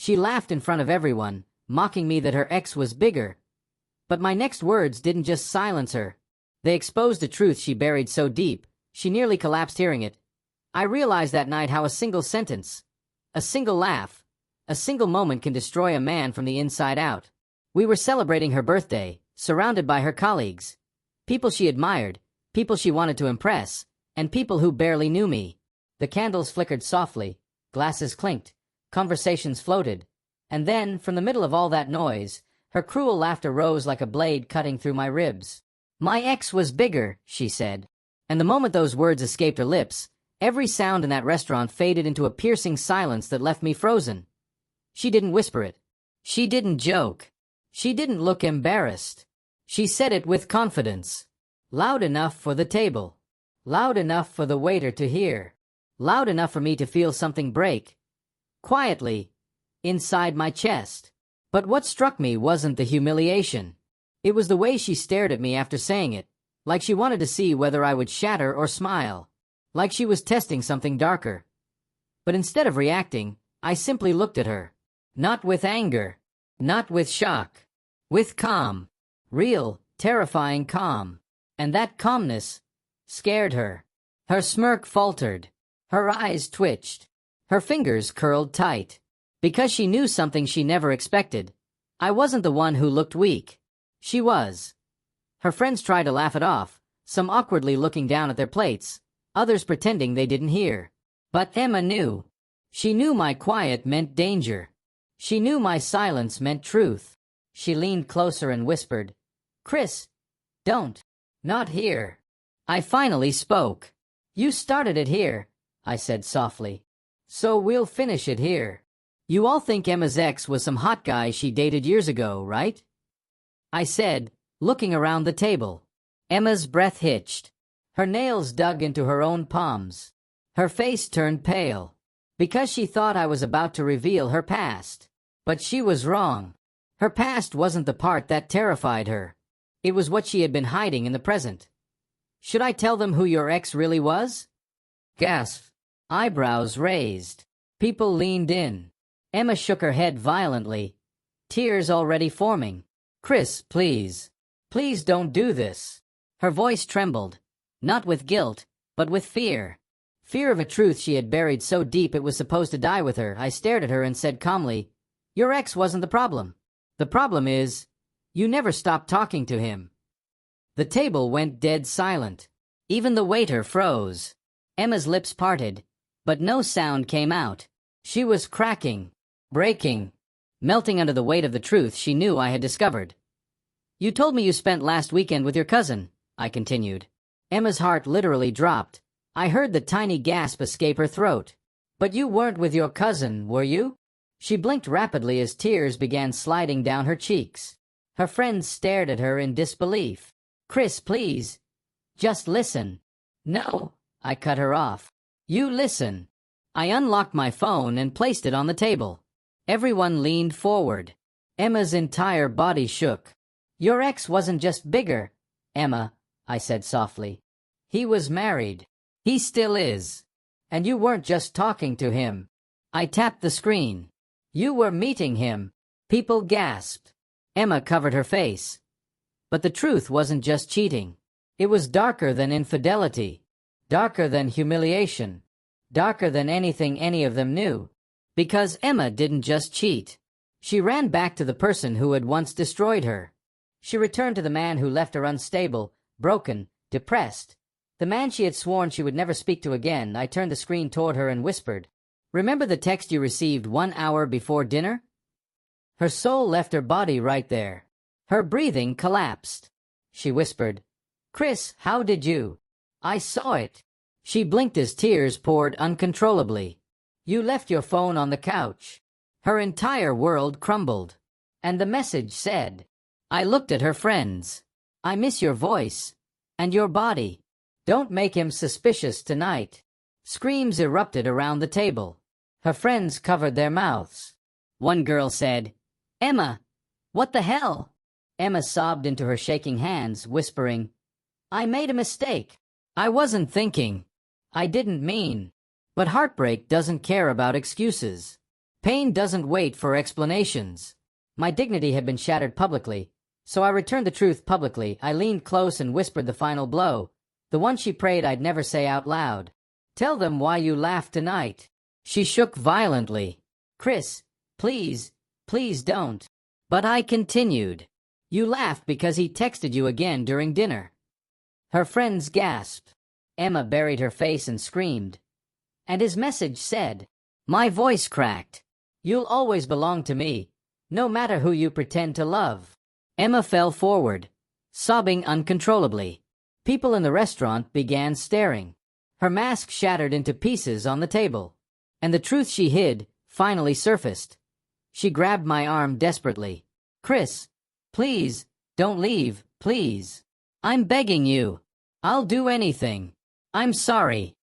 She laughed in front of everyone, mocking me that her ex was bigger. But my next words didn't just silence her. They exposed a truth she buried so deep, she nearly collapsed hearing it. I realized that night how a single sentence, a single laugh, a single moment can destroy a man from the inside out. We were celebrating her birthday, surrounded by her colleagues. People she admired, people she wanted to impress, and people who barely knew me. The candles flickered softly, glasses clinked, conversations floated, and then, from the middle of all that noise, her cruel laughter rose like a blade cutting through my ribs. "My ex was bigger," she said. And the moment those words escaped her lips, every sound in that restaurant faded into a piercing silence that left me frozen. She didn't whisper it. She didn't joke. She didn't look embarrassed. She said it with confidence. Loud enough for the table. Loud enough for the waiter to hear. Loud enough for me to feel something break. Quietly, inside my chest. But what struck me wasn't the humiliation. It was the way she stared at me after saying it, like she wanted to see whether I would shatter or smile, like she was testing something darker. But instead of reacting, I simply looked at her. Not with anger, not with shock, with calm. Real, terrifying calm. And that calmness scared her. Her smirk faltered. Her eyes twitched. Her fingers curled tight. Because she knew something she never expected. I wasn't the one who looked weak. She was. Her friends tried to laugh it off, some awkwardly looking down at their plates, others pretending they didn't hear. But Emma knew. She knew my quiet meant danger. She knew my silence meant truth. She leaned closer and whispered, "Chris, don't. Not here." I finally spoke. "You started it here," I said softly. "So we'll finish it here. You all think Emma's ex was some hot guy she dated years ago, right?" I said, looking around the table. Emma's breath hitched. Her nails dug into her own palms. Her face turned pale. Because she thought I was about to reveal her past. But she was wrong. Her past wasn't the part that terrified her. It was what she had been hiding in the present. "Should I tell them who your ex really was?" Gasp. Eyebrows raised. People leaned in. Emma shook her head violently, tears already forming. "Chris, please. Please don't do this." Her voice trembled, not with guilt, but with fear. Fear of a truth she had buried so deep it was supposed to die with her. I stared at her and said calmly, "Your ex wasn't the problem. The problem is, you never stopped talking to him." The table went dead silent. Even the waiter froze. Emma's lips parted, but no sound came out. She was cracking, breaking, melting under the weight of the truth she knew I had discovered. "You told me you spent last weekend with your cousin," I continued. Emma's heart literally dropped. I heard the tiny gasp escape her throat. "But you weren't with your cousin, were you?" She blinked rapidly as tears began sliding down her cheeks. Her friends stared at her in disbelief. "Chris, please. Just listen." "No," I cut her off. "You listen." I unlocked my phone and placed it on the table. Everyone leaned forward. Emma's entire body shook. "Your ex wasn't just bigger, Emma," I said softly. "He was married. He still is. And you weren't just talking to him." I tapped the screen. "You were meeting him." People gasped. Emma covered her face. But the truth wasn't just cheating. It was darker than infidelity. Darker than humiliation. Darker than anything any of them knew. Because Emma didn't just cheat. She ran back to the person who had once destroyed her. She returned to the man who left her unstable, broken, depressed. The man she had sworn she would never speak to again. I turned the screen toward her and whispered, "Remember the text you received 1 hour before dinner?" Her soul left her body right there. Her breathing collapsed. She whispered, "Chris, how did you?" "I saw it." She blinked as tears poured uncontrollably. "You left your phone on the couch." Her entire world crumbled. And the message said, I looked at her friends. "I miss your voice. And your body. Don't make him suspicious tonight." Screams erupted around the table. Her friends covered their mouths. One girl said, "Emma, what the hell?" Emma sobbed into her shaking hands, whispering, "I made a mistake. I wasn't thinking. I didn't mean." But heartbreak doesn't care about excuses. Pain doesn't wait for explanations. My dignity had been shattered publicly, so I returned the truth publicly. I leaned close and whispered the final blow, the one she prayed I'd never say out loud. Tell them why you laughed tonight. She shook violently. Chris, please, please don't. But I continued. You laughed because he texted you again during dinner. Her friends gasped. Emma buried her face and screamed. And his message said, my voice cracked. You'll always belong to me, no matter who you pretend to love. Emma fell forward, sobbing uncontrollably. People in the restaurant began staring. Her mask shattered into pieces on the table, and the truth she hid finally surfaced. She grabbed my arm desperately. Chris, please, don't leave, please. I'm begging you. I'll do anything. I'm sorry.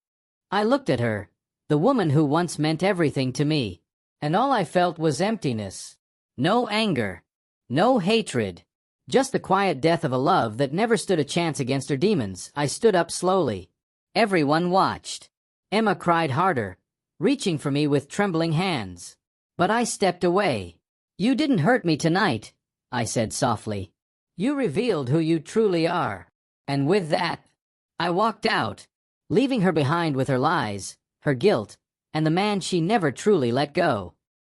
I looked at her, the woman who once meant everything to me, and all I felt was emptiness. No anger, no hatred, just the quiet death of a love that never stood a chance against her demons. I stood up slowly. Everyone watched. Emma cried harder, reaching for me with trembling hands. But I stepped away. You didn't hurt me tonight, I said softly. You revealed who you truly are. And with that, I walked out, leaving her behind with her lies, her guilt, and the man she never truly let go.